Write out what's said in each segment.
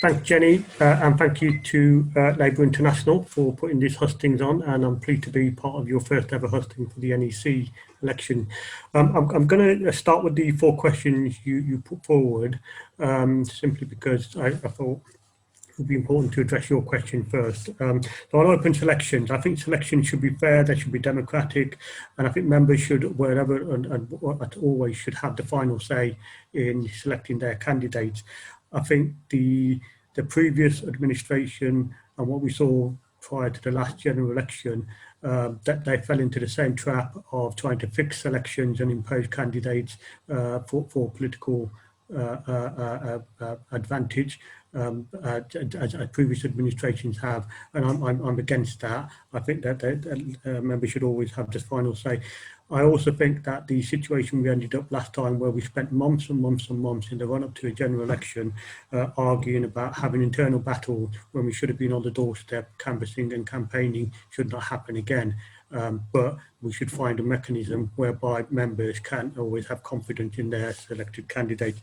Thanks, Jenny, and thank you to Labour International for putting this hustings on, and I'm pleased to be part of your first ever husting for the NEC election. I'm going to start with the 4 questions you put forward, simply because I thought it would be important to address your question first. So on open selections, I think selections should be fair, they should be democratic, and I think members should, wherever and always, should have the final say in selecting their candidates. I think the previous administration and what we saw prior to the last general election, that they fell into the same trap of trying to fix selections and impose candidates for political advantage, as previous administrations have, and I'm against that. I think that members should always have the final say. I also think that the situation we ended up last time, where we spent months and months and months in the run-up to a general election arguing about having internal battles when we should have been on the doorstep canvassing and campaigning, should not happen again. But we should find a mechanism whereby members can always have confidence in their selected candidates.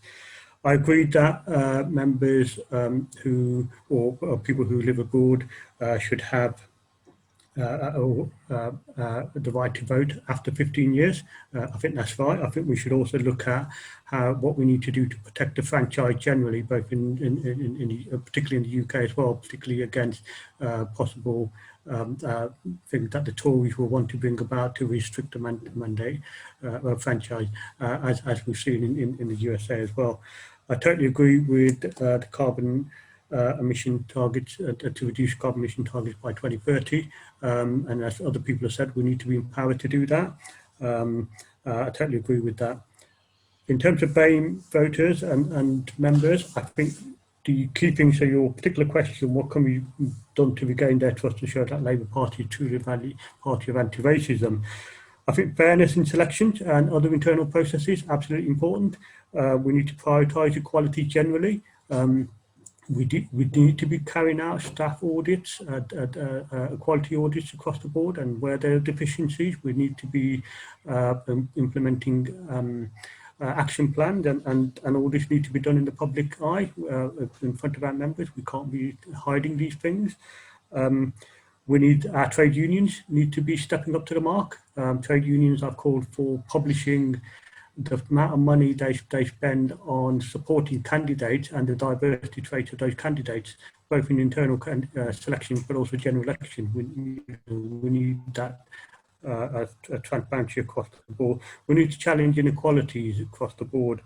I agree that members or people who live abroad should have the right to vote after 15 years. I think that's right. I think we should also look at what we need to do to protect the franchise generally, both particularly in the UK as well, particularly against possible things that the Tories will want to bring about to restrict the mandate franchise, as we've seen in the USA as well. I totally agree with the carbon emission targets, to reduce carbon emission targets by 2030, and as other people have said, we need to be empowered to do that. I totally agree with that. In terms of BAME voters and members, I think the key thing, so your particular question, what can be done to regain their trust and show that Labour Party is truly a party of anti-racism? I think fairness in selections and other internal processes, absolutely important. We need to prioritise equality generally. We need to be carrying out staff audits, equality audits across the board, and where there are deficiencies, we need to be implementing action plans, and all this need to be done in the public eye, in front of our members. We can't be hiding these things. Our trade unions need to be stepping up to the mark. Trade unions are called for publishing the amount of money they spend on supporting candidates and the diversity traits of those candidates, both in internal selections but also general election. We need that transparency across the board. We need to challenge inequalities across the board.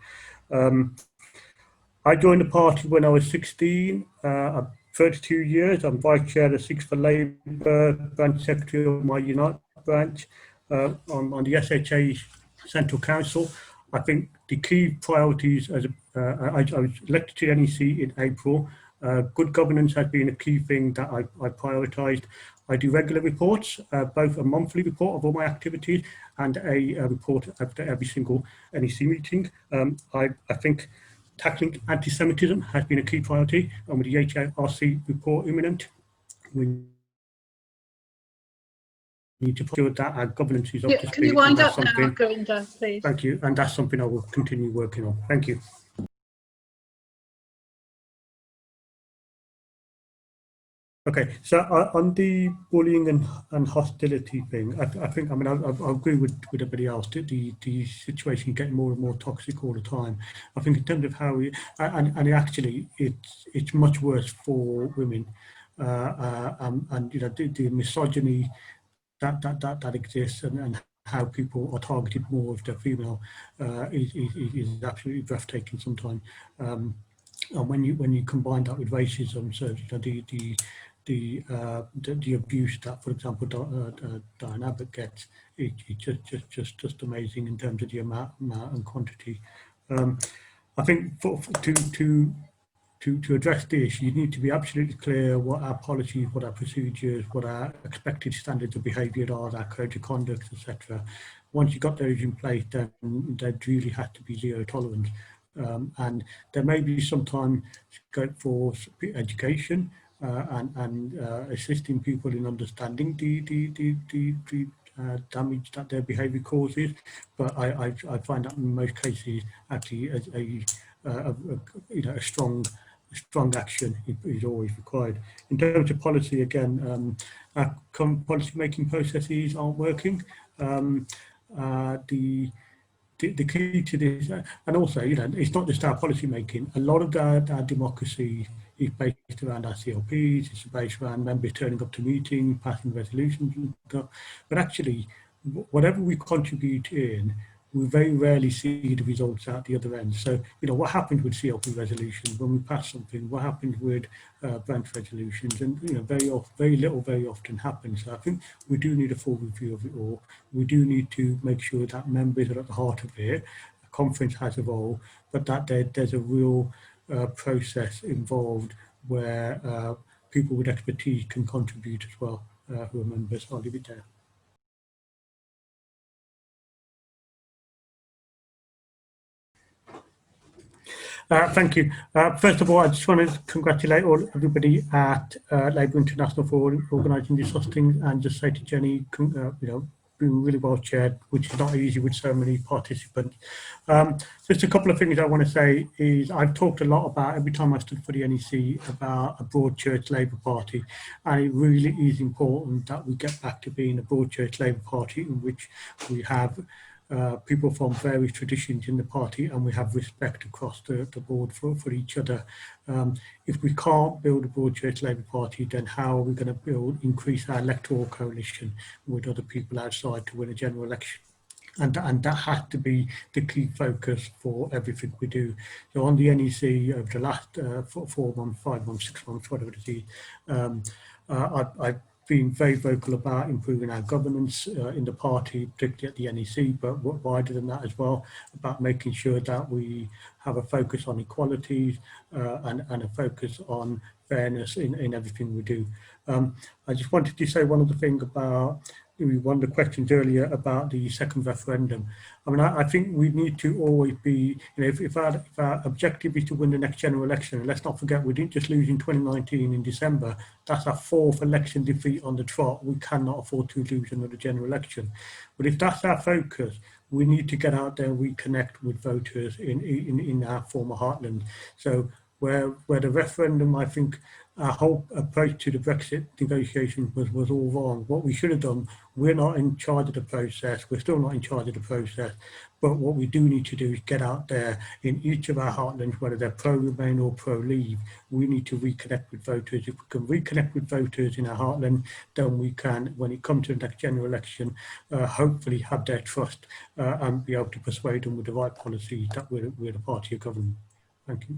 I joined the party when I was 16. I'm 32 years. I'm vice chair of the Singh for Labour, branch secretary of my Unite branch, on the SHA Central Council. I think the key priorities, I was elected to NEC in April. Good governance has been a key thing that I prioritised. I do regular reports, both a monthly report of all my activities and a report after every single NEC meeting. I think tackling anti-Semitism has been a key priority, and with the HRC report imminent, we need to ensure that our governance is up to speed. Can you wind up now, Gurinder, please? Thank you, and that's something I will continue working on. Thank you. Okay, so on the bullying and hostility thing, I think, I mean, I agree with everybody else. The situation getting more and more toxic all the time. I think in terms of how we, and actually, it's much worse for women, and you know, the misogyny that exists, and how people are targeted more if they're female is absolutely breathtaking sometimes. And when you combine that with racism, so you know, the abuse that, for example, Diane Abbott gets, it's just amazing in terms of the amount and quantity. I think to address this, you need to be absolutely clear what our policies, what our procedures, what our expected standards of behaviour are, our code of conduct, etc. Once you've got those in place, then there really has to be zero tolerance. And there may be sometimes scope for education and assisting people in understanding the damage that their behaviour causes, but I find that in most cases actually as a strong strong action is always required. In terms of policy, again, our current policy making processes aren't working. The key to this, and also, it's not just our policy making. A lot of our democracy is based around our CLPs. It's based around members turning up to meetings, passing resolutions and stuff. But actually, whatever we contribute in, we very rarely see the results at the other end. So, what happens with CLP resolutions when we pass something? What happens with branch resolutions? And very little very often happens. So I think we do need a full review of it all. We do need to make sure that members are at the heart of it. The conference has a role, but that there's a real process involved where people with expertise can contribute as well, who are members. I'll leave it there. Thank you. First of all, I just want to congratulate everybody at Labour International for organising this hosting, and just say to Jenny, been really well chaired, which is not easy with so many participants. Just a couple of things I want to say is I've talked a lot about, every time I stood for the NEC, about a broad church Labour Party, and it really is important that we get back to being a broad church Labour Party in which we have people from various traditions in the party, and we have respect across the board for each other. If we can't build a broad church Labour Party, then how are we going to increase our electoral coalition with other people outside to win a general election? And that has to be the key focus for everything we do. So on the NEC, over the last 4 months, 5 months, 6 months, whatever it is, I've been very vocal about improving our governance in the party, particularly at the NEC, but wider than that as well, about making sure that we have a focus on equalities and a focus on fairness in everything we do. I just wanted to say one other thing about one of the questions earlier about the second referendum. I mean, I think we need to always be, if our objective is to win the next general election, and let's not forget we didn't just lose in 2019 in December, that's our 4th election defeat on the trot. We cannot afford to lose another general election. But if that's our focus, we need to get out there and reconnect with voters in our former heartland. So where the referendum, I think, our whole approach to the Brexit negotiation was all wrong. What we should have done, we're not in charge of the process, we're still not in charge of the process, but what we do need to do is get out there in each of our heartlands, whether they're pro-Remain or pro-Leave, we need to reconnect with voters. If we can reconnect with voters in our heartland, then we can, when it comes to the next general election, hopefully have their trust and be able to persuade them with the right policies that we're the party of government. Thank you.